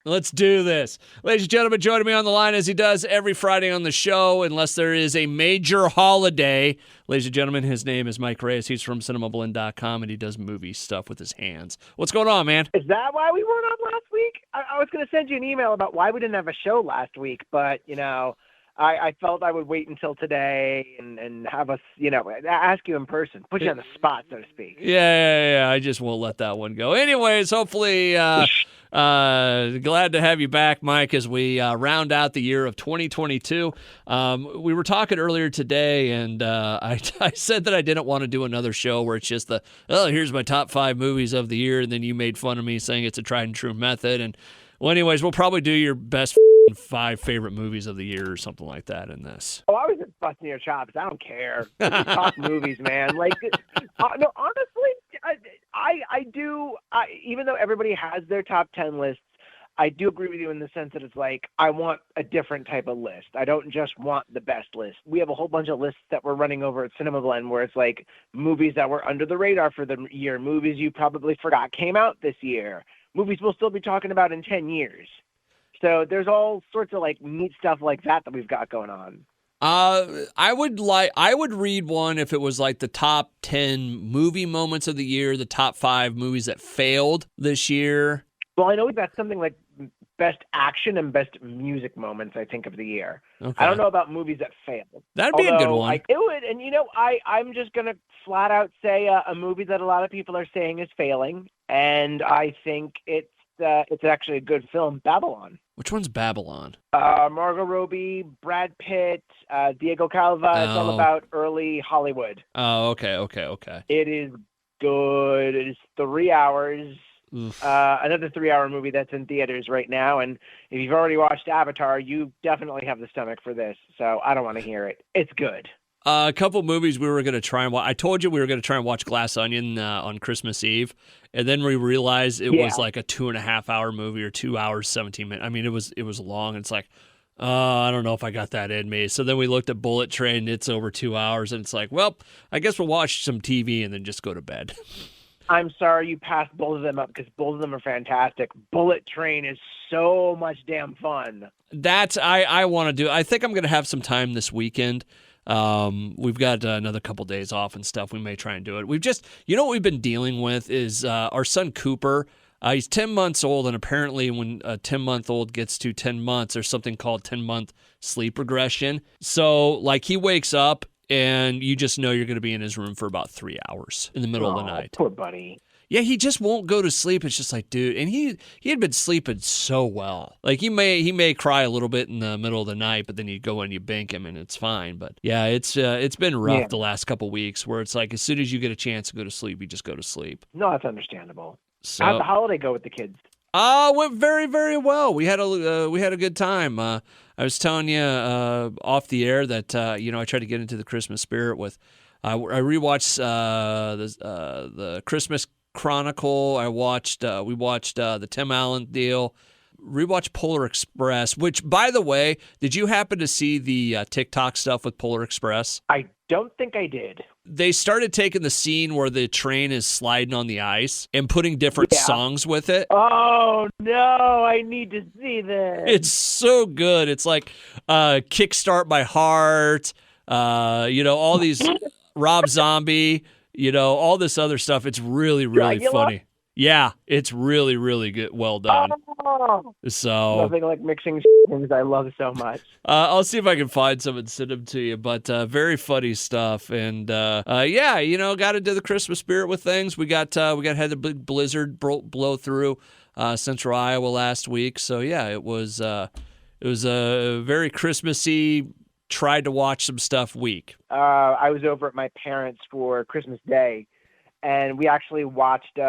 Let's do this. Ladies and gentlemen, joining me on the line as he does every Friday on the show, unless there is a major holiday. Ladies and gentlemen, his name is Mike Reyes. He's from CinemaBlend.com, and he does movie stuff with his hands. What's going on, man? Is that why we weren't on last week? I was going to send you an email about why we didn't have a show last week, but, I felt I would wait until today and have us, ask you in person, put you on the spot, so to speak. Yeah. I just won't let that one go. Anyways, hopefully, glad to have you back, Mike, as we round out the year of 2022. We were talking earlier today, and I said that I didn't want to do another show where it's just here's my top 5 movies of the year, and then you made fun of me saying it's a tried and true method. And well, anyways, we'll probably do your best 5 favorite movies of the year or something like that in this. Oh, I was just busting your chops. I don't care. Let's talk movies, man. Like, no, honestly, I do. Even though everybody has their top 10 lists, I do agree with you in the sense that it's like, I want a different type of list. I don't just want the best list. We have a whole bunch of lists that we're running over at CinemaBlend where it's like movies that were under the radar for the year, movies you probably forgot came out this year, movies we'll still be talking about in 10 years. So there's all sorts of like neat stuff like that we've got going on. I would read one if it was like the top 10 movie moments of the year, the top 5 movies that failed this year. Well, I know we've got something like best action and best music moments, I think, of the year. Okay. I don't know about movies that failed. That'd be a good one. It would, and I'm just going to flat out say a movie that a lot of people are saying is failing, and I think it's actually a good film, Babylon. Which one's Babylon? Margot Robbie, Brad Pitt, Diego Calva. It's all about early Hollywood. Oh, okay. It is good. It is 3 hours. Another 3-hour movie that's in theaters right now. And if you've already watched Avatar, you definitely have the stomach for this. So I don't want to hear it. It's good. A couple movies we were going to try and watch. I told you we were going to try and watch Glass Onion on Christmas Eve, and then we realized it was like a 2.5-hour movie or 2 hours 17 minutes. I mean, it was long. It's like, I don't know if I got that in me. So then we looked at Bullet Train. It's over 2 hours, and it's like, well, I guess we'll watch some TV and then just go to bed. I'm sorry you passed both of them up because both of them are fantastic. Bullet Train is so much damn fun. That's I want to do. I think I'm going to have some time this weekend. We've got another couple days off and stuff. We may try and do it. We've just, what we've been dealing with is our son Cooper. He's 10 months old, and apparently when a 10-month-old gets to 10 months, there's something called 10-month sleep regression. So, like, he wakes up, and you just know you're going to be in his room for about 3 hours in the middle of the night. Poor buddy. Yeah, he just won't go to sleep. It's just like, dude, and he had been sleeping so well. Like he may cry a little bit in the middle of the night, but then you go and you bank him and it's fine. But yeah, it's been rough the last couple weeks where it's like as soon as you get a chance to go to sleep, you just go to sleep. No, that's understandable. So, how'd the holiday go with the kids? Went very, very well. We had a good time. I was telling you off the air that I tried to get into the Christmas spirit with. I rewatched the Christmas Chronicle. We watched the Tim Allen deal. Rewatched Polar Express, which, by the way, did you happen to see the TikTok stuff with Polar Express? I don't think I did. They started taking the scene where the train is sliding on the ice and putting different songs with it. Oh, no, I need to see this. It's so good. It's like Kickstart My Heart, all these Rob Zombie, all this other stuff. It's really, really funny. Yeah, it's really, really good. Well done. Oh, so nothing like mixing things I love so much. I'll see if I can find some and send them to you. But very funny stuff. And got into the Christmas spirit with things. We had the big blizzard blow through Central Iowa last week. So yeah, it was a very Christmassy. Tried to watch some stuff week. I was over at my parents for Christmas Day, and we actually watched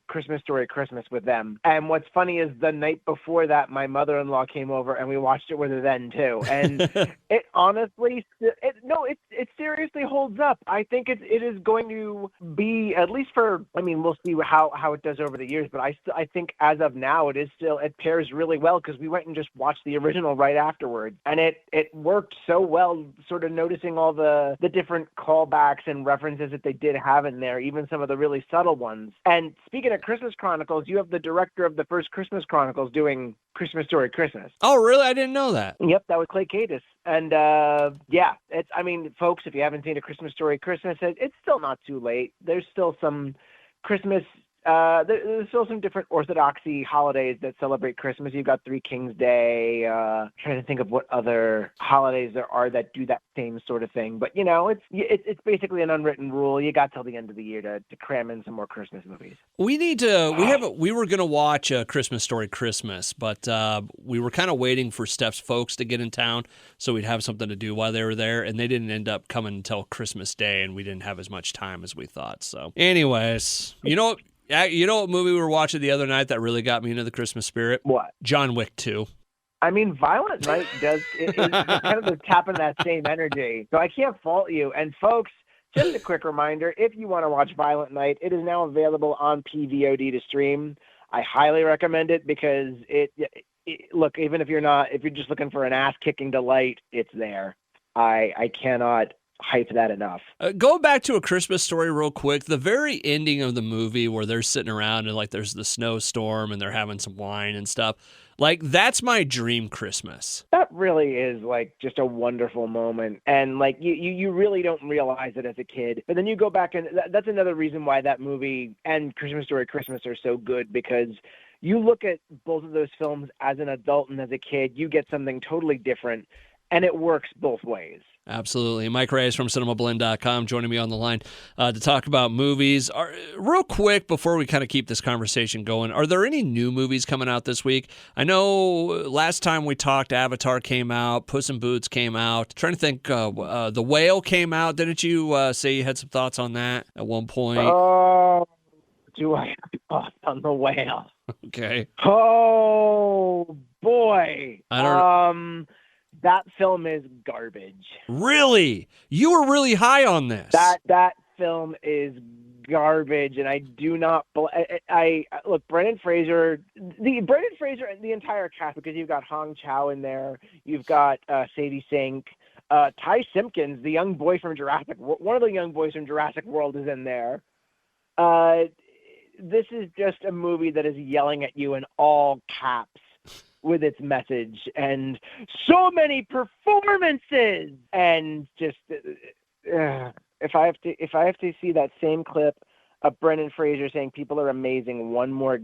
Christmas Story Christmas with them. And what's funny is the night before that, my mother-in-law came over, and we watched it with her then, too. And it honestly, it seriously holds up. I think it is going to be, at least we'll see how it does over the years, but I think as of now, it pairs really well, because we went and just watched the original right afterwards. And it worked so well, sort of noticing all the different callbacks and references that they did have in there, even some of the really subtle ones. And speaking of Christmas Chronicles, you have the director of the first Christmas Chronicles doing Christmas Story Christmas. Oh, really? I didn't know that. Yep, that was Clay Cadis. And yeah, folks, if you haven't seen A Christmas Story Christmas, it's still not too late. There's still some Christmas. There's still some different Orthodoxy holidays that celebrate Christmas. You've got Three Kings Day. Trying to think of what other holidays there are that do that same sort of thing. But it's basically an unwritten rule. You got till the end of the year to cram in some more Christmas movies. We were going to watch A Christmas Story Christmas, but we were kind of waiting for Steph's folks to get in town so we'd have something to do while they were there, and they didn't end up coming until Christmas Day, and we didn't have as much time as we thought. So anyways, you know what movie we were watching the other night that really got me into the Christmas spirit? What? John Wick 2. I mean, Violent Night is kind of tapping that same energy, so I can't fault you. And folks, just a quick reminder, if you want to watch Violent Night, it is now available on PVOD to stream. I highly recommend it because look, even if you're just looking for an ass-kicking delight, it's there. I cannot hype that enough. Going back to A Christmas Story real quick, the very ending of the movie where they're sitting around and like there's the snowstorm and they're having some wine and stuff, like that's my dream Christmas. That really is like just a wonderful moment, and like you really don't realize it as a kid, but then you go back and that's another reason why that movie and Christmas Story Christmas are so good, because you look at both of those films as an adult and as a kid, you get something totally different, and it works both ways. Absolutely. Mike Reyes from CinemaBlend.com joining me on the line to talk about movies. Real quick, before we kind of keep this conversation going, are there any new movies coming out this week? I know last time we talked, Avatar came out, Puss in Boots came out. Trying to think, The Whale came out. Didn't you say you had some thoughts on that at one point? Oh, do I have thoughts on The Whale? Okay. Oh, boy. I don't That film is garbage. Really? You were really high on this. That film is garbage, and I do not. I look, Brendan Fraser and the entire cast, because you've got Hong Chow in there, you've got Sadie Sink, Ty Simpkins, the young boy from one of the young boys from Jurassic World is in there. This is just a movie that is yelling at you in all caps with its message, and so many performances, and just if I have to see that same clip of Brendan Fraser saying people are amazing one more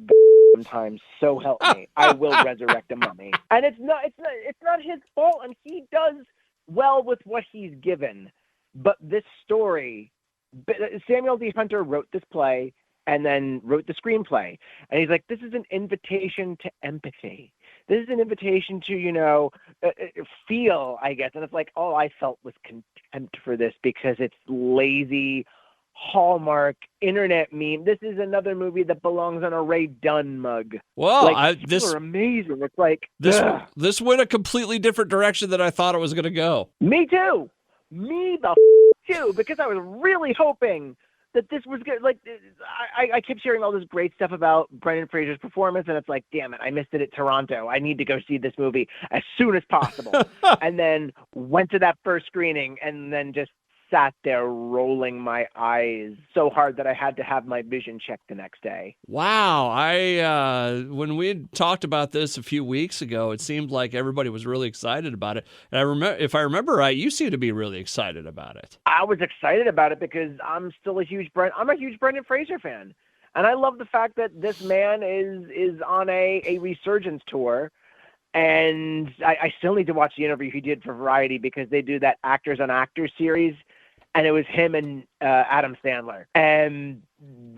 time, so help me, I will resurrect a mummy. And it's not his fault, and he does well with what he's given. But this story, Samuel D. Hunter wrote this play and then wrote the screenplay, and he's like, this is an invitation to empathy. This is an invitation to, feel, I guess. And it's like, all I felt was contempt for this because it's lazy, Hallmark, internet meme. This is another movie that belongs on a Ray Dunn mug. Well, people are amazing. It's like, this went a completely different direction than I thought it was going to go. Me too. Me too, because I was really hoping that this was good. Like, I kept hearing all this great stuff about Brendan Fraser's performance, and it's like, damn it, I missed it at Toronto. I need to go see this movie as soon as possible. And then went to that first screening, and then just sat there rolling my eyes so hard that I had to have my vision checked the next day. Wow. When we had talked about this a few weeks ago, it seemed like everybody was really excited about it. And if I remember right, you seem to be really excited about it. I was excited about it because I'm still a huge Brendan Fraser fan. And I love the fact that this man is on a resurgence tour. And I still need to watch the interview he did for Variety, because they do that Actors on Actors series, and it was him and Adam Sandler. And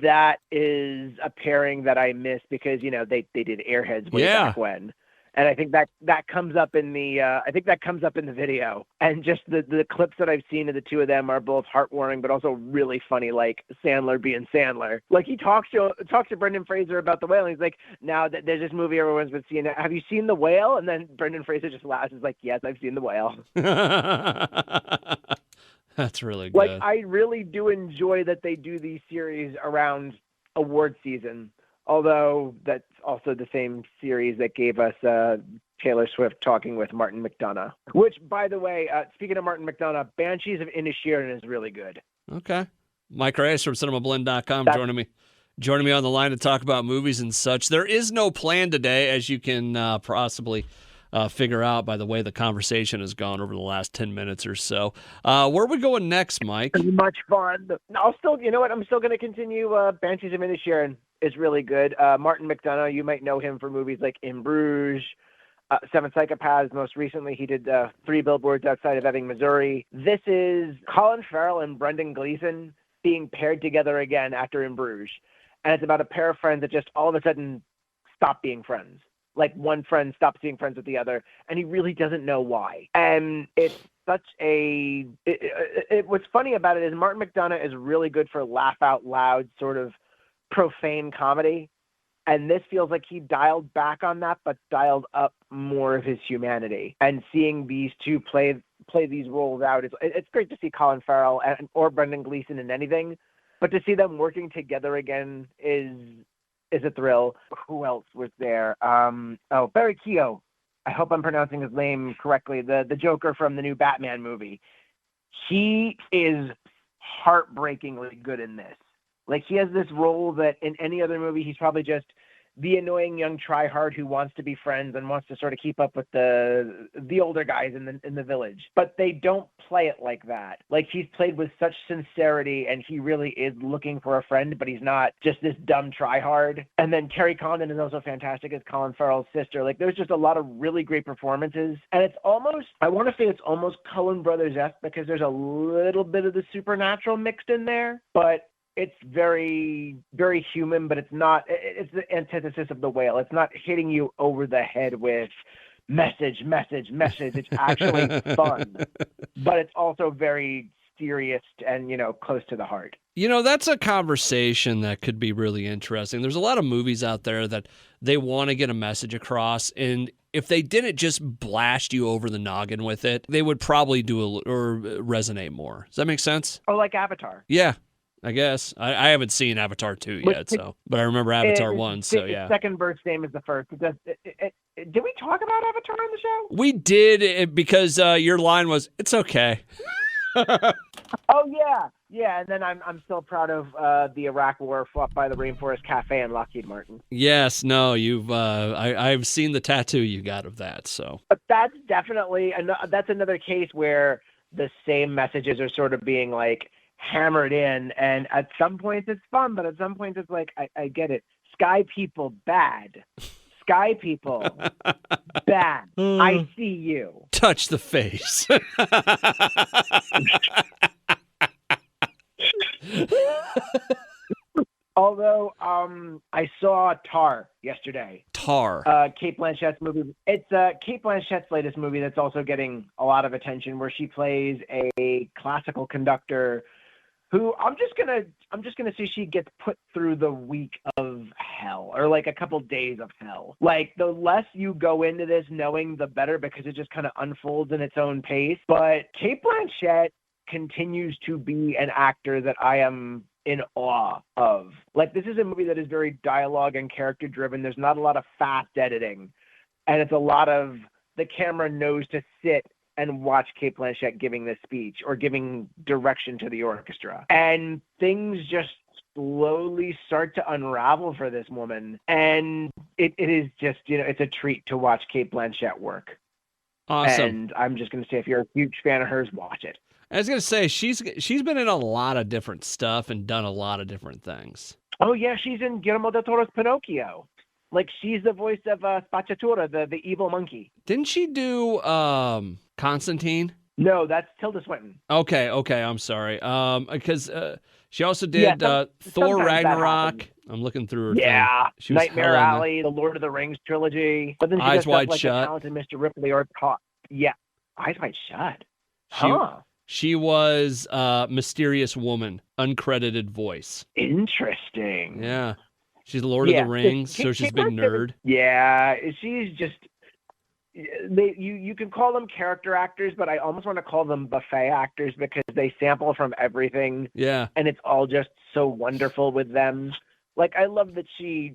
that is a pairing that I miss because, they did Airheads way back when. And I think that comes up in the video. And just the clips that I've seen of the two of them are both heartwarming, but also really funny, like Sandler being Sandler. Like, he talks to Brendan Fraser about The Whale, and he's like, now that there's this movie everyone's been seeing, have you seen The Whale? And then Brendan Fraser just laughs. He's like, yes, I've seen The Whale. That's really good. Like, I really do enjoy that they do these series around award season. Although that's also the same series that gave us Taylor Swift talking with Martin McDonagh. Which, by the way, speaking of Martin McDonagh, Banshees of Inisherin is really good. Okay. Mike Reyes from CinemaBlend.com joining me on the line to talk about movies and such. There is no plan today, as you can possibly figure out by the way the conversation has gone over the last 10 minutes or so. Where are we going next, Mike? Much fun. I'll still, you know what? I'm still going to continue. Banshees of Inisherin is really good. Martin McDonagh, you might know him for movies like In Bruges, Seven Psychopaths. Most recently, he did 3 Billboards Outside of Ebbing, Missouri. This is Colin Farrell and Brendan Gleeson being paired together again after In Bruges. And it's about a pair of friends that just all of a sudden stop being friends. Like one friend stops being friends with the other, and he really doesn't know why. And it's such a what's funny about it is Martin McDonagh is really good for laugh out loud sort of profane comedy. And this feels like he dialed back on that, but dialed up more of his humanity. And seeing these two play these roles out, it's great to see Colin Farrell or Brendan Gleeson in anything. But to see them working together again is a thrill. Who else was there? Barry Keogh. I hope I'm pronouncing his name correctly. The Joker from the new Batman movie. He is heartbreakingly good in this. Like, he has this role that in any other movie, he's probably just the annoying young tryhard who wants to be friends and wants to sort of keep up with the older guys in the village. But they don't play it like that. Like, he's played with such sincerity, and he really is looking for a friend, but he's not just this dumb tryhard. And then Carrie Condon is also fantastic as Colin Farrell's sister. Like, there's just a lot of really great performances. And it's almost, I want to say it's almost Coen Brothers-esque because there's a little bit of the supernatural mixed in there, but it's very, very human, but it's not, it's the antithesis of The Whale. It's not hitting you over the head with message. It's actually fun, but it's also very serious and, close to the heart. That's a conversation that could be really interesting. There's a lot of movies out there that they want to get a message across, and if they didn't just blast you over the noggin with it, they would probably resonate more. Does that make sense? Oh, like Avatar. Yeah. I guess. I haven't seen Avatar 2 yet, but I remember Avatar 1, so yeah. Second bird's name is the first. Did we talk about Avatar on the show? We did, because your line was, "It's okay." Oh, yeah. Yeah, and then I'm still proud of the Iraq War fought by the Rainforest Cafe in Lockheed Martin. Yes, no, you've I've seen the tattoo you got of that, so. But that's definitely, that's another case where the same messages are sort of being, like, hammered in, and at some points it's fun, but at some points it's like, I get it. Sky people, bad. Sky people, bad. I see you. Touch the face. Although, I saw Tar yesterday. Tar. Cate Blanchett's movie. It's Cate Blanchett's latest movie that's also getting a lot of attention, where she plays a classical conductor who I'm just gonna say she gets put through the week of hell, or like a couple days of hell. Like, the less you go into this knowing, the better, because it just kind of unfolds in its own pace. But Cate Blanchett continues to be an actor that I am in awe of. Like, this is a movie that is very dialogue and character driven. There's not a lot of fast editing, and it's a lot of the camera knows to sit and watch Cate Blanchett giving this speech or giving direction to the orchestra. And things just slowly start to unravel for this woman. And it is just, it's a treat to watch Cate Blanchett work. Awesome. And I'm just going to say, if you're a huge fan of hers, watch it. I was going to say, she's been in a lot of different stuff and done a lot of different things. Oh, yeah, she's in Guillermo del Toro's Pinocchio. Like, she's the voice of Spacciatura, the evil monkey. Didn't she do Constantine? No, that's Tilda Swinton. Okay, I'm sorry. Because she also did Thor Ragnarok. I'm looking through her thing. She was Nightmare Alley, the Lord of the Rings trilogy. But then she Eyes does Wide stuff like Shut. The Talented Mr. Ripley or yeah, Eyes Wide Shut. She was Mysterious Woman, uncredited voice. Interesting. Yeah. She's Lord of the Rings, so she's a big nerd. Yeah, she's just... You can call them character actors, but I almost want to call them buffet actors because they sample from everything. Yeah. And it's all just so wonderful with them. Like, I love that she's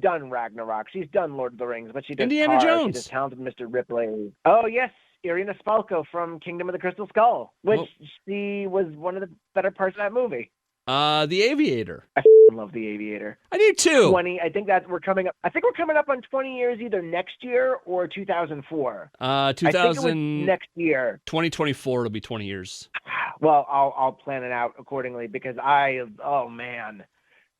done Ragnarok. She's done Lord of the Rings, but she does Indiana Jones. She does Talented Mr. Ripley. Oh, yes. Irina Spalko from Kingdom of the Crystal Skull, which she was one of the better parts of that movie. The Aviator. I love The Aviator. I do too. I think we're coming up. I think we're coming up on 20 years, either next year or 2004. 2000. I think it was next year. 2024 will be 20 years. Well, I'll plan it out accordingly because oh man,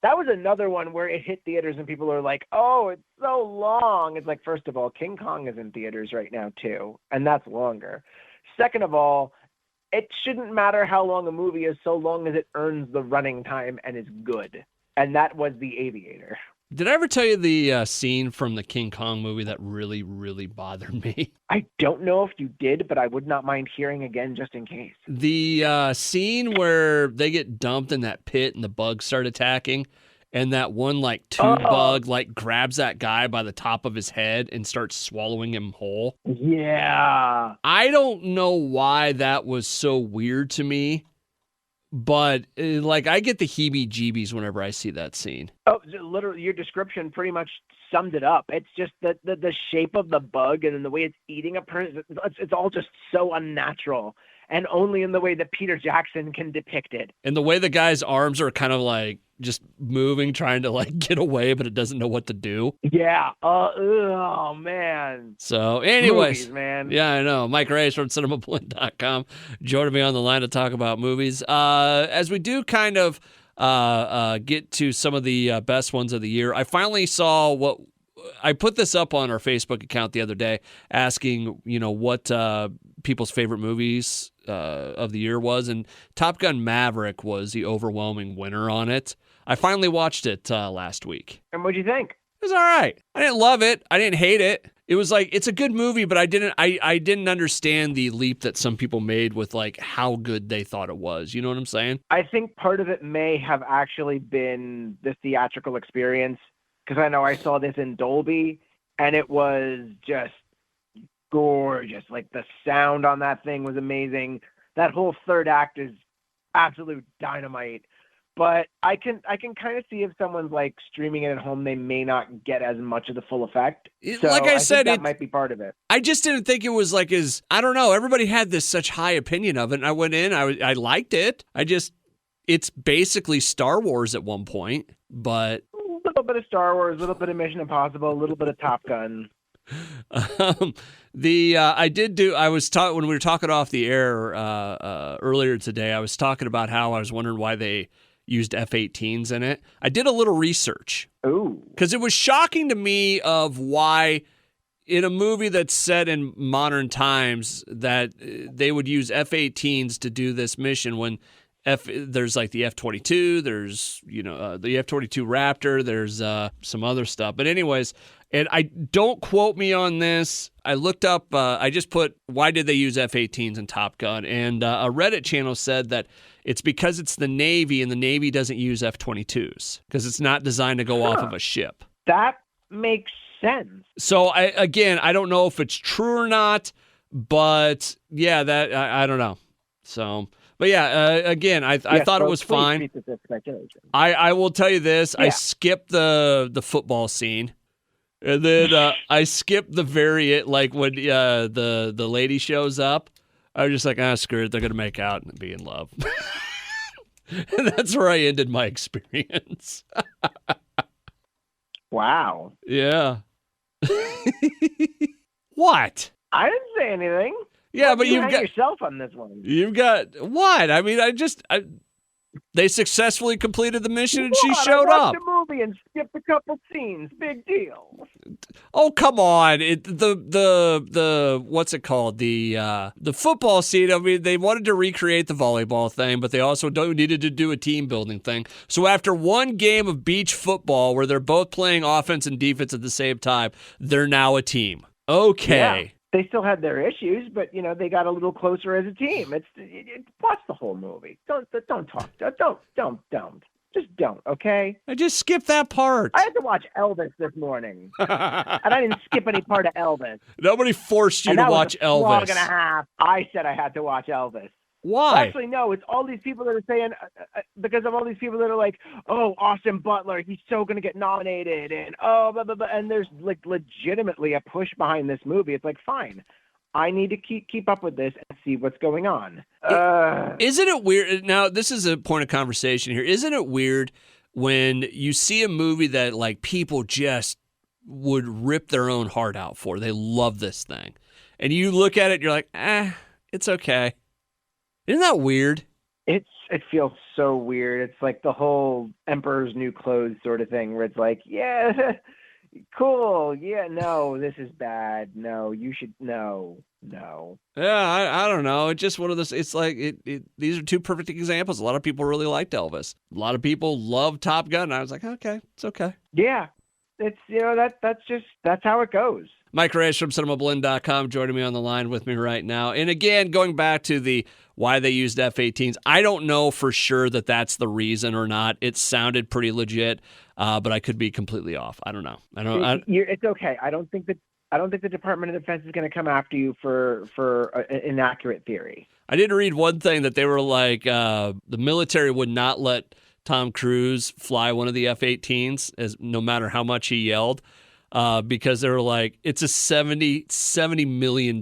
that was another one where it hit theaters and people are like, oh, it's so long. It's like, first of all, King Kong is in theaters right now too, and that's longer. Second of all, it shouldn't matter how long a movie is so long as it earns the running time and is good. And that was The Aviator. Did I ever tell you the scene from the King Kong movie that really, really bothered me? I don't know if you did, but I would not mind hearing again just in case. The scene where they get dumped in that pit and the bugs start attacking, and that one tube bug grabs that guy by the top of his head and starts swallowing him whole. Yeah. I don't know why that was so weird to me, but I get the heebie-jeebies whenever I see that scene. Oh, literally, your description pretty much summed it up. It's just the shape of the bug and the way it's eating a person. It's all just so unnatural, and only in the way that Peter Jackson can depict it. And the way the guy's arms are kind of just moving, trying to get away, but it doesn't know what to do. Yeah. Oh man. So, anyways, movies, man. Yeah, I know. Mike Reyes from CinemaBlend.com joining me on the line to talk about movies. As we do kind of get to some of the best ones of the year, I finally saw what I put this up on our Facebook account the other day, asking what people's favorite movies of the year was, and Top Gun Maverick was the overwhelming winner on it. I finally watched it last week. And what'd you think? It was all right. I didn't love it. I didn't hate it. It was it's a good movie, but I didn't understand the leap that some people made with how good they thought it was. You know what I'm saying? I think part of it may have actually been the theatrical experience, because I know I saw this in Dolby and it was just gorgeous. The sound on that thing was amazing. That whole third act is absolute dynamite. But I can kind of see if someone's streaming it at home, they may not get as much of the full effect. So I said, think that might be part of it. I just didn't think it was I don't know. Everybody had this such high opinion of it, and I went in. I liked it. It's basically Star Wars at one point, but a little bit of Star Wars, a little bit of Mission Impossible, a little bit of Top Gun. When we were talking off the air earlier today, I was talking about how I was wondering why they used F-18s in it. I did a little research. Ooh. Because it was shocking to me of why in a movie that's set in modern times that they would use F-18s to do this mission when there's the F-22, there's the F-22 Raptor, there's some other stuff. But anyways, and don't quote me on this. I looked up, I just put, why did they use F-18s in Top Gun? And a Reddit channel said that it's because it's the Navy, and the Navy doesn't use F-22s because it's not designed to go off of a ship. That makes sense. So, I don't know if it's true or not, but yeah, that I don't know. So, but yeah, again, I thought it was fine. I will tell you this. Yeah. I skipped the football scene. And then I skipped the when the lady shows up. I was just screw it. They're going to make out and be in love. And that's where I ended my experience. Wow. Yeah. What? I didn't say anything. Yeah, but you've got yourself on this one. You've got what? I mean, they successly completed the mission, and she showed up. I watched the movie and skipped a couple scenes. Big deal. Oh, come on! The what's it called? The football scene. I mean, they wanted to recreate the volleyball thing, but they also needed to do a team building thing. So after one game of beach football where they're both playing offense and defense at the same time, they're now a team. Okay. Yeah. They still had their issues, but they got a little closer as a team. Watch the whole movie. Don't talk. Don't. Just don't. Okay. I just skipped that part. I had to watch Elvis this morning, and I didn't skip any part of Elvis. Nobody forced you to watch Elvis. Long and a half. I said I had to watch Elvis. Why? Well, actually, no. It's all these people that are saying because of all these people that are like, "Oh, Austin Butler, he's so going to get nominated," and blah blah blah. And there's legitimately a push behind this movie. It's fine. I need to keep up with this and see what's going on. Isn't it weird? Now, this is a point of conversation here. Isn't it weird when you see a movie that like people just would rip their own heart out for? They love this thing. And you look at it and you're like, it's okay. Isn't that weird? It feels so weird. It's like the whole Emperor's New Clothes sort of thing where it's like, yeah, cool. Yeah, no, this is bad. No, you should, no. Yeah, I don't know. It's just one of those, it's like, these are two perfect examples. A lot of people really liked Elvis. A lot of people love Top Gun. I was like, okay, it's okay. Yeah, it's, that's how it goes. Mike Reyes from CinemaBlend.com joining me on the line with me right now. And again, going back to the why they used F-18s, I don't know for sure that that's the reason or not. It sounded pretty legit, but I could be completely off. I don't know. It's okay. I don't think the Department of Defense is going to come after you for an inaccurate theory. I did read one thing that they were like, the military would not let Tom Cruise fly one of the F-18s, no matter how much he yelled. Because they were like, it's a $70 million.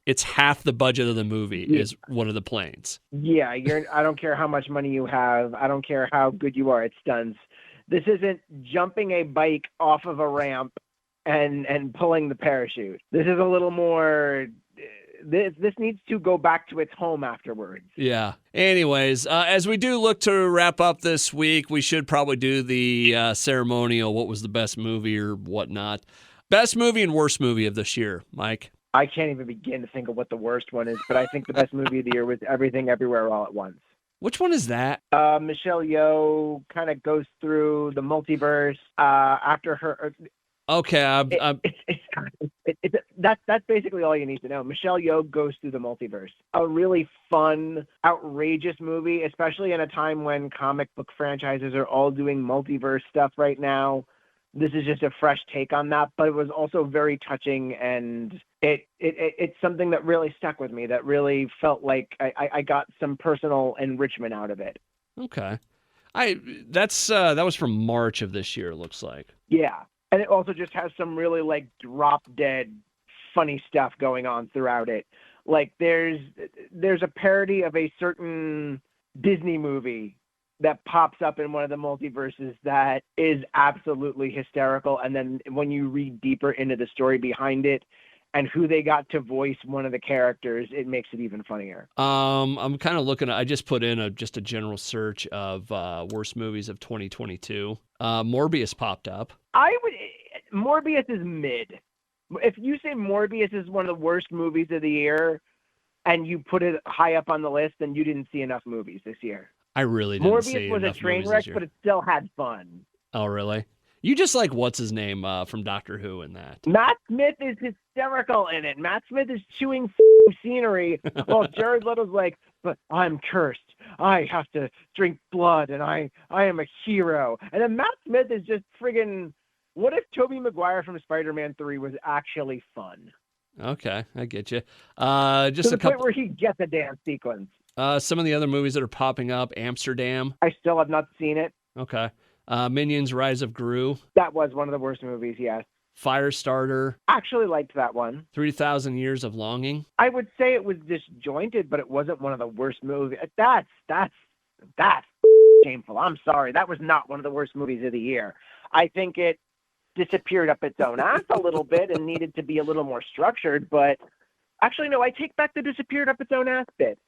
It's half the budget of the movie is one of the planes. Yeah, I don't care how much money you have. I don't care how good you are at stunts. This isn't jumping a bike off of a ramp and pulling the parachute. This is a little more. This needs to go back to its home afterwards. Yeah. Anyways, as we do look to wrap up this week, we should probably do the ceremonial, what was the best movie or whatnot. Best movie and worst movie of this year, Mike? I can't even begin to think of what the worst one is, but I think the best movie of the year was Everything Everywhere All at Once. Which one is that? Michelle Yeoh kind of goes through the multiverse after her... Okay, that's basically all you need to know. Michelle Yeoh goes through the multiverse. A really fun, outrageous movie, especially in a time when comic book franchises are all doing multiverse stuff right now. This is just a fresh take on that, but it was also very touching, and it's something that really stuck with me. That really felt like I got some personal enrichment out of it. Okay, that was from March of this year. It looks like. Yeah. And it also just has some really like drop dead funny stuff going on throughout it. Like there's a parody of a certain Disney movie that pops up in one of the multiverses that is absolutely hysterical. And then when you read deeper into the story behind it and who they got to voice one of the characters, it makes it even funnier. I'm kind of looking at, I just put in just a general search of worst movies of 2022. Morbius popped up. Morbius is mid. If you say Morbius is one of the worst movies of the year and you put it high up on the list, then you didn't see enough movies this year. I really didn't see Morbius was a enough train wreck, but it still had fun. Oh, really? You just like, what's his name from Doctor Who in that? Matt Smith is hysterical in it. Matt Smith is chewing scenery while Jared Leto's like, but I'm cursed. I have to drink blood, and I am a hero. And then Matt Smith is just friggin', what if Tobey Maguire from Spider-Man 3 was actually fun? Okay, I get you. Just to the point where he gets a dance sequence. Some of the other movies that are popping up, Amsterdam. I still have not seen it. Okay. Minions: Rise of Gru. That was one of the worst movies, yes. Firestarter. Actually liked that one. 3,000 Years of Longing. I would say it was disjointed, but it wasn't one of the worst movies. That's shameful. I'm sorry. That was not one of the worst movies of the year. I think it disappeared up its own ass a little bit and needed to be a little more structured, but actually, no, I take back the disappeared up its own ass bit.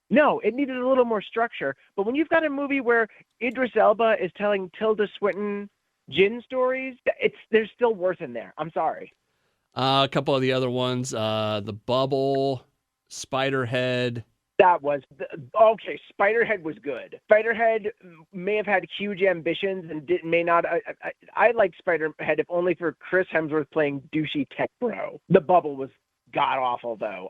No, it needed a little more structure. But when you've got a movie where Idris Elba is telling Tilda Swinton gin stories, there's still worth in there. I'm sorry. A couple of the other ones, The Bubble, Spiderhead. That was okay. Spiderhead was good. Spiderhead may have had huge ambitions and may not. I like Spiderhead if only for Chris Hemsworth playing douchey tech bro. The Bubble was god awful though.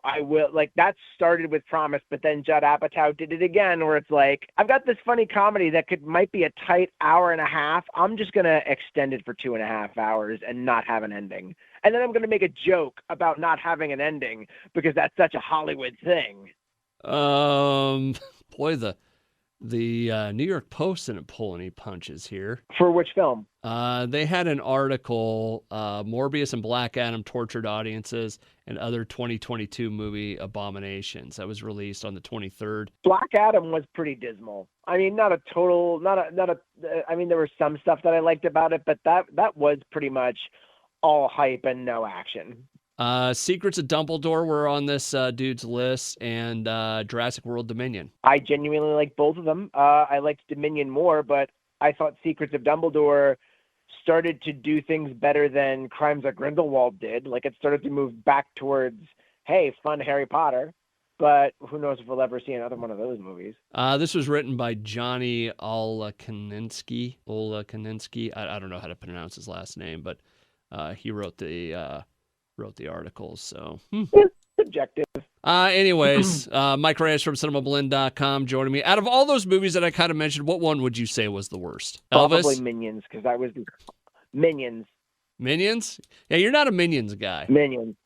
That started with promise, but then Judd Apatow did it again, where it's like, I've got this funny comedy that might be a tight hour and a half. I'm just gonna extend it for 2.5 hours and not have an ending, and then I'm gonna make a joke about not having an ending because that's such a Hollywood thing. Boy, the New York Post didn't pull any punches here. For which film? They had an article, Morbius and Black Adam tortured audiences and other 2022 movie abominations. That was released on the 23rd. Black Adam was pretty dismal. I mean, I mean, there was some stuff that I liked about it, but that was pretty much all hype and no action. Secrets of Dumbledore were on this dude's list, and Jurassic World Dominion. I genuinely like both of them. I liked Dominion more, but I thought Secrets of Dumbledore started to do things better than Crimes at Grindelwald did. Like, it started to move back towards, hey, fun Harry Potter. But who knows if we'll ever see another one of those movies. This was written by Johnny Olakaninsky. I don't know how to pronounce his last name, but he wrote the articles. So It's subjective. Anyways, Mike Reyes from CinemaBlend.com joining me. Out of all those movies that I kind of mentioned, what one would you say was the worst? Probably Elvis? Minions, because I was Minions. Minions? Yeah, you're not a Minions guy. Minions.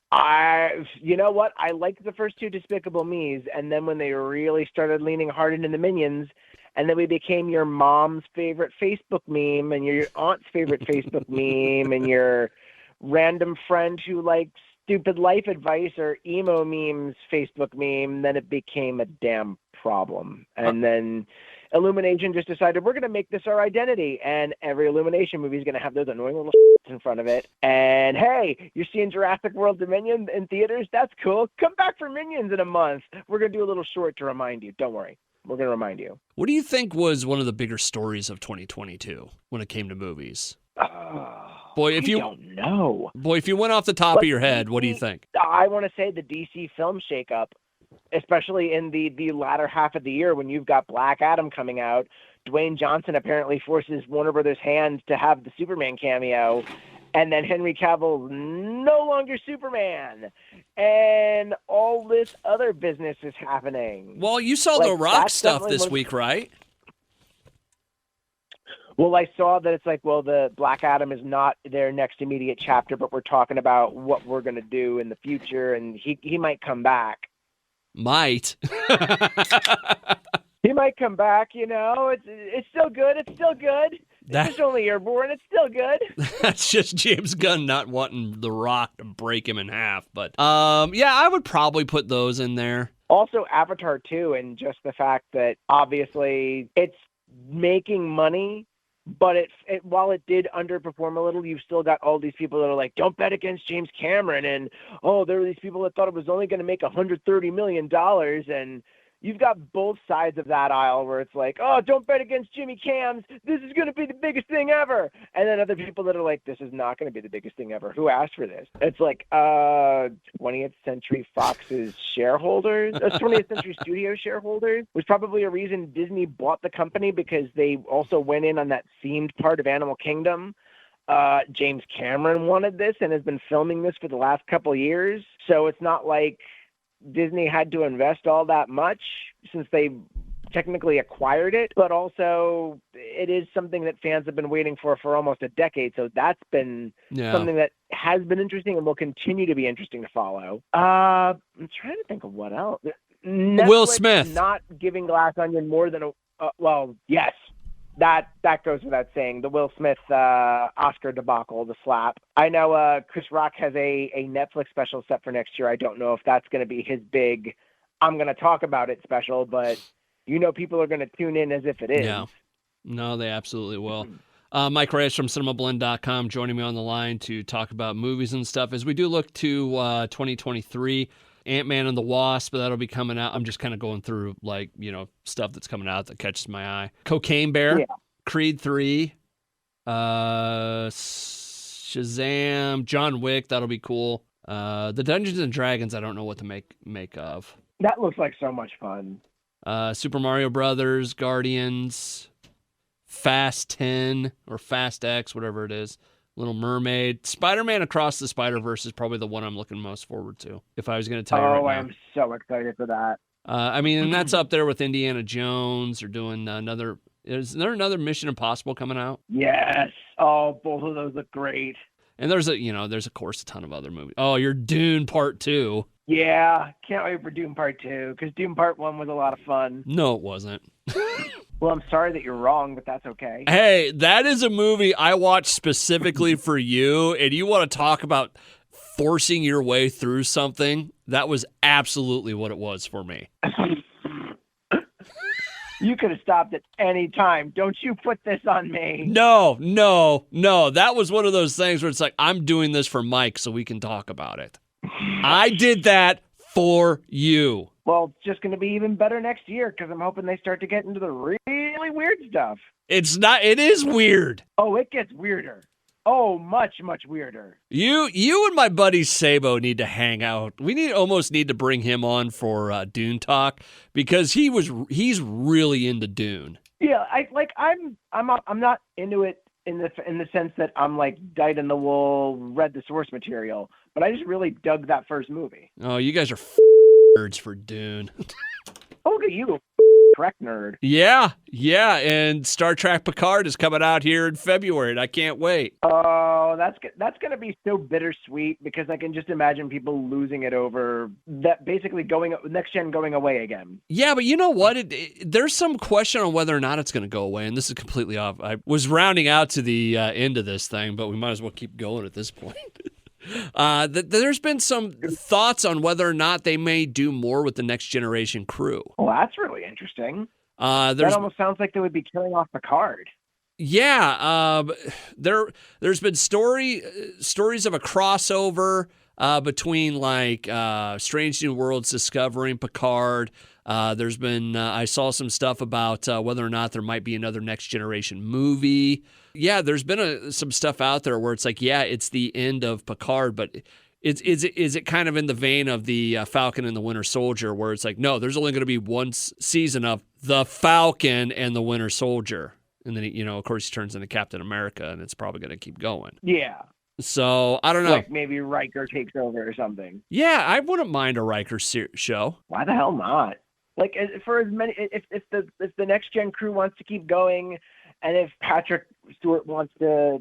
You know what? I liked the first two Despicable Me's, and then when they really started leaning hard into the Minions, and then we became your mom's favorite Facebook meme, and your aunt's favorite Facebook meme, and your random friend who likes stupid life advice or emo memes Facebook meme, then it became a damn problem. And then Illumination just decided we're going to make this our identity, and every Illumination movie is going to have those annoying little in front of it. And hey, you're seeing Jurassic World Dominion in theaters? That's cool. Come back for Minions in a month. We're going to do a little short to remind you. Don't worry. We're going to remind you. What do you think was one of the bigger stories of 2022 when it came to movies? Boy, if I don't know. Boy, if you went off the top of your head, what do you think? I want to say the DC film shakeup, especially in the latter half of the year when you've got Black Adam coming out. Dwayne Johnson apparently forces Warner Brothers' hand to have the Superman cameo, and then Henry Cavill no longer Superman, and all this other business is happening. Well, you saw the Rock stuff this week, right? Well, I saw that it's like, well, the Black Adam is not their next immediate chapter, but we're talking about what we're going to do in the future, and he might come back. Might. He might come back, you know. It's still good. It's still good. It's only airborne. It's still good. That's just James Gunn not wanting The Rock to break him in half. But, yeah, I would probably put those in there. Also, Avatar 2, and just the fact that, obviously, it's making money, but while it did underperform a little, you've still got all these people that are like, don't bet against James Cameron. And, there were these people that thought it was only going to make $130 million. And you've got both sides of that aisle where it's like, don't bet against Jimmy Cams. This is going to be the biggest thing ever. And then other people that are like, this is not going to be the biggest thing ever. Who asked for this? It's like 20th Century Fox's shareholders, 20th Century Studio shareholders, was probably a reason Disney bought the company, because they also went in on that themed part of Animal Kingdom. James Cameron wanted this and has been filming this for the last couple of years. So it's not like Disney had to invest all that much since they technically acquired it, but also it is something that fans have been waiting for almost a decade. So that's been something that has been interesting and will continue to be interesting to follow. I'm trying to think of what else. Netflix Will Smith not giving Glass Onion more than yes. That goes without saying. The Will Smith Oscar debacle, the slap. I know Chris Rock has a Netflix special set for next year. I don't know if that's going to be his big I'm going to talk about it special, but people are going to tune in as if it is. Yeah. No, they absolutely will. Mike Reyes from CinemaBlend.com joining me on the line to talk about movies and stuff. As we do look to 2023, Ant-Man and the Wasp, that'll be coming out. I'm just kind of going through, stuff that's coming out that catches my eye. Cocaine Bear, Creed 3, Shazam, John Wick, that'll be cool. The Dungeons and Dragons, I don't know what to make of. That looks like so much fun. Super Mario Brothers, Guardians, Fast 10 or Fast X, whatever it is. Little Mermaid. Spider-Man Across the Spider-Verse is probably the one I'm looking most forward to, if I was going to tell you right now. I'm so excited for that. And that's up there with Indiana Jones. They're doing is there another Mission Impossible coming out? Yes. Oh, both of those look great. And there's of course a ton of other movies. Oh, your Dune Part 2. Yeah, can't wait for Dune Part 2, because Dune Part 1 was a lot of fun. No, it wasn't. Well, I'm sorry that you're wrong, but that's okay. Hey, that is a movie I watched specifically for you, and you want to talk about forcing your way through something? That was absolutely what it was for me. You could have stopped at any time. Don't you put this on me. No. That was one of those things where it's like, I'm doing this for Mike so we can talk about it. I did that for you. Well, it's just going to be even better next year because I'm hoping they start to get into the really weird stuff. It is weird. Oh, it gets weirder. Oh, much, much weirder. You and my buddy Sabo need to hang out. We almost need to bring him on for Dune talk because he's really into Dune. Yeah, I'm not into it in the sense that I'm like dyed in the wool, read the source material, but I just really dug that first movie. Oh, you guys are nerds for Dune. Oh, look at you, Trek nerd. Yeah, and Star Trek Picard is coming out here in February, and I can't wait. Oh, that's gonna be so bittersweet because I can just imagine people losing it over that, basically next gen going away again. Yeah, but you know what? There's some question on whether or not it's going to go away, and this is completely off. I was rounding out to the end of this thing, but we might as well keep going at this point. There's been some thoughts on whether or not they may do more with the next generation crew. Well, that's really interesting. That almost sounds like they would be killing off Picard. Yeah, there's been stories of a crossover between like Strange New Worlds discovering Picard. There's been I saw some stuff about whether or not there might be another next generation movie. Yeah, there's been some stuff out there where it's like, yeah, it's the end of Picard, but is it kind of in the vein of the Falcon and the Winter Soldier, where it's like, no, there's only going to be one season of the Falcon and the Winter Soldier, and then of course he turns into Captain America, and it's probably going to keep going. Yeah. So I don't know. Like maybe Riker takes over or something. Yeah, I wouldn't mind a Riker show. Why the hell not? Like, for as many, if the next gen crew wants to keep going, and if Patrick Stewart wants to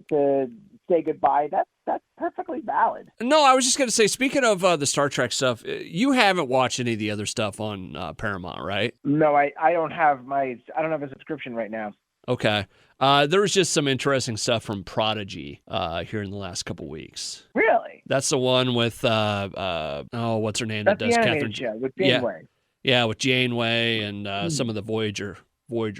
say goodbye, that's perfectly valid. No, I was just going to say, speaking of the Star Trek stuff, you haven't watched any of the other stuff on Paramount, right? No, I don't have a subscription right now. Okay. There was just some interesting stuff from Prodigy here in the last couple weeks. Really? That's the one with what's her name? That's that does the animated Catherine? show with Janeway. Yeah, with Janeway and some of the Voyager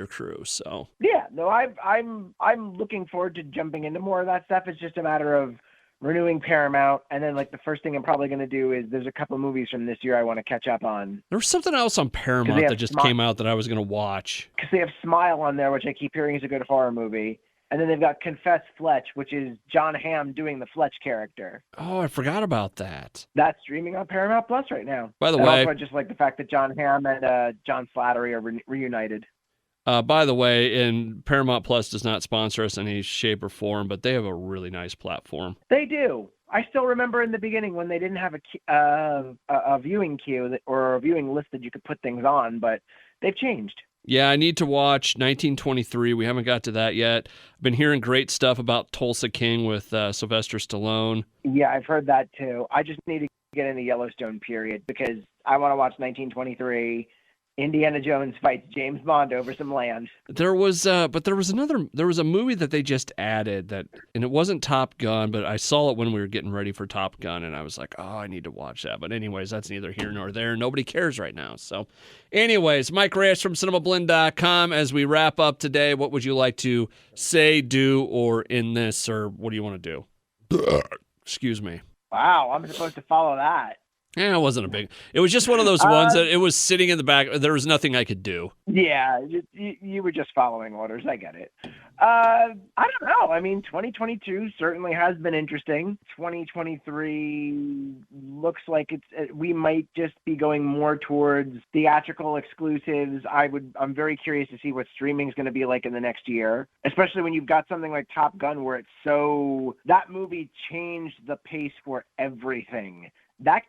crew. So yeah, no, I'm looking forward to jumping into more of that stuff. It's just a matter of renewing Paramount, and then like the first thing I'm probably going to do is there's a couple movies from this year I want to catch up on. There was something else on Paramount that just came out that I was going to watch. Because they have Smile on there, which I keep hearing is a good horror movie. And then they've got Confess Fletch, which is John Hamm doing the Fletch character. Oh, I forgot about that. That's streaming on Paramount Plus right now. By the way, also, I just like the fact that John Hamm and John Slattery are reunited. By the way, and Paramount Plus does not sponsor us in any shape or form, but they have a really nice platform. They do. I still remember in the beginning when they didn't have a viewing queue or a viewing list that you could put things on, but they've changed. Yeah, I need to watch 1923. We haven't got to that yet. I've been hearing great stuff about Tulsa King with Sylvester Stallone. Yeah, I've heard that too. I just need to get in the Yellowstone period because I want to watch 1923. Indiana Jones fights James Bond over some land. There was a movie that they just added and it wasn't Top Gun, but I saw it when we were getting ready for Top Gun, and I was like, oh, I need to watch that. But anyways, that's neither here nor there. Nobody cares right now. So anyways, Mike Reyes from CinemaBlend.com. As we wrap up today, what would you like to say, do, or in this, or what do you want to do? Excuse me. Wow, I'm supposed to follow that. Yeah, it wasn't it was just one of those ones that it was sitting in the back. There was nothing I could do. Yeah, you were just following orders. I get it. I don't know. I mean, 2022 certainly has been interesting. 2023 looks like we might just be going more towards theatrical exclusives. I'm very curious to see what streaming is going to be like in the next year, especially when you've got something like Top Gun where that movie changed the pace for everything. That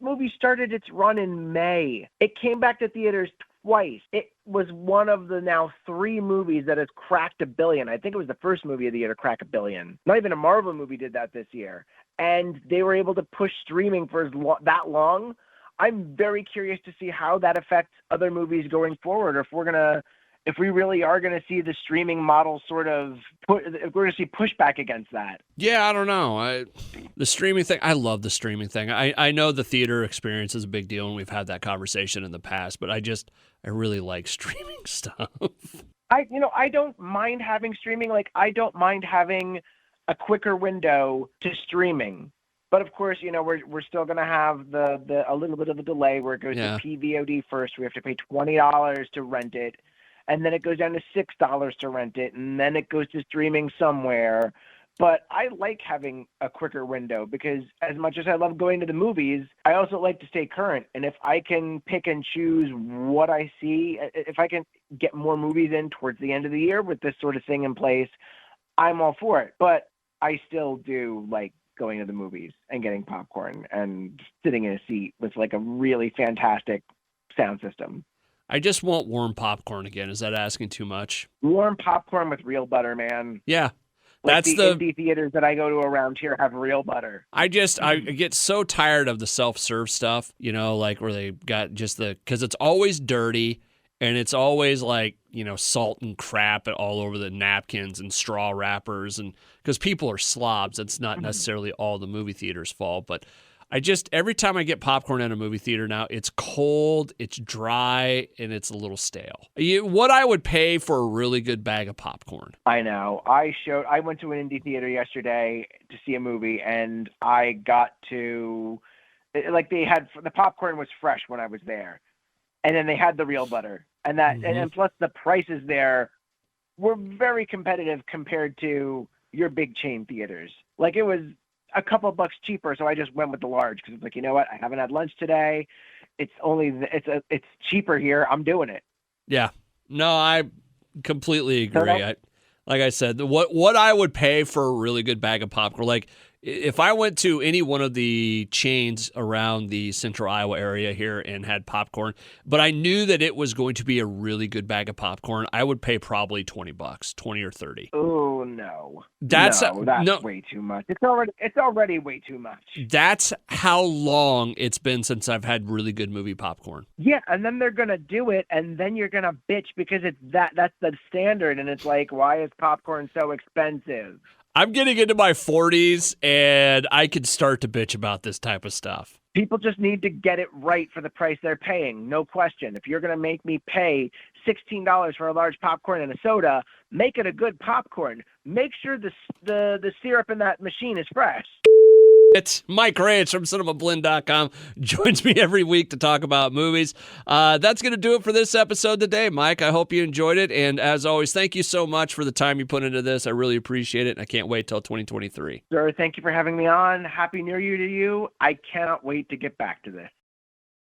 movie started its run in May. It came back to theaters twice. It was one of the now 3 movies that has cracked $1 billion. I think it was the first movie of the year to crack $1 billion. Not even a Marvel movie did that this year. And they were able to push streaming for that long. I'm very curious to see how that affects other movies going forward, or if we're going to if we really are going to see the streaming model if we're going to see pushback against that. Yeah, I don't know. The streaming thing, I love the streaming thing. I know the theater experience is a big deal, and we've had that conversation in the past, but I really like streaming stuff. I don't mind having streaming. Like, I don't mind having a quicker window to streaming. But of course, we're still going to have a little bit of a delay where it goes to PVOD first. We have to pay $20 to rent it, and then it goes down to $6 to rent it, and then it goes to streaming somewhere. But I like having a quicker window because as much as I love going to the movies, I also like to stay current. And if I can pick and choose what I see, if I can get more movies in towards the end of the year with this sort of thing in place, I'm all for it. But I still do like going to the movies and getting popcorn and sitting in a seat with like a really fantastic sound system. I just want warm popcorn again. Is that asking too much? Warm popcorn with real butter, man. Yeah. Like the indie theaters that I go to around here have real butter. I get so tired of the self-serve stuff, like where they got just because it's always dirty and it's always like, salt and crap all over the napkins and straw wrappers. And because people are slobs, it's not necessarily all the movie theater's fault, but every time I get popcorn at a movie theater now, it's cold, it's dry, and it's a little stale. What I would pay for a really good bag of popcorn. I know. I went to an indie theater yesterday to see a movie, and I got to, like, they had, the popcorn was fresh when I was there, and then they had the real butter. And that, and plus the prices there were very competitive compared to your big chain theaters. Like, it was a couple bucks cheaper, so I just went with the large because it's like, you know what? I haven't had lunch today. It's cheaper here. I'm doing it. Yeah. No, I completely agree. Like I said, what I would pay for a really good bag of popcorn, like if I went to any one of the chains around the central Iowa area here and had popcorn, but I knew that it was going to be a really good bag of popcorn, I would pay probably $20, 20 or 30. Oh no. That's way too much. It's already way too much. That's how long it's been since I've had really good movie popcorn. Yeah, and then they're gonna do it, and then you're gonna bitch because that's the standard, and it's like, why is popcorn so expensive? I'm getting into my 40s, and I can start to bitch about this type of stuff. People just need to get it right for the price they're paying, no question. If you're going to make me pay $16 for a large popcorn and a soda, make it a good popcorn. Make sure the syrup in that machine is fresh. It's Mike Reyes from CinemaBlend.com. Joins me every week to talk about movies. That's going to do it for this episode today, Mike. I hope you enjoyed it. And as always, thank you so much for the time you put into this. I really appreciate it. And I can't wait till 2023. Sir, thank you for having me on. Happy New Year to you. I cannot wait to get back to this.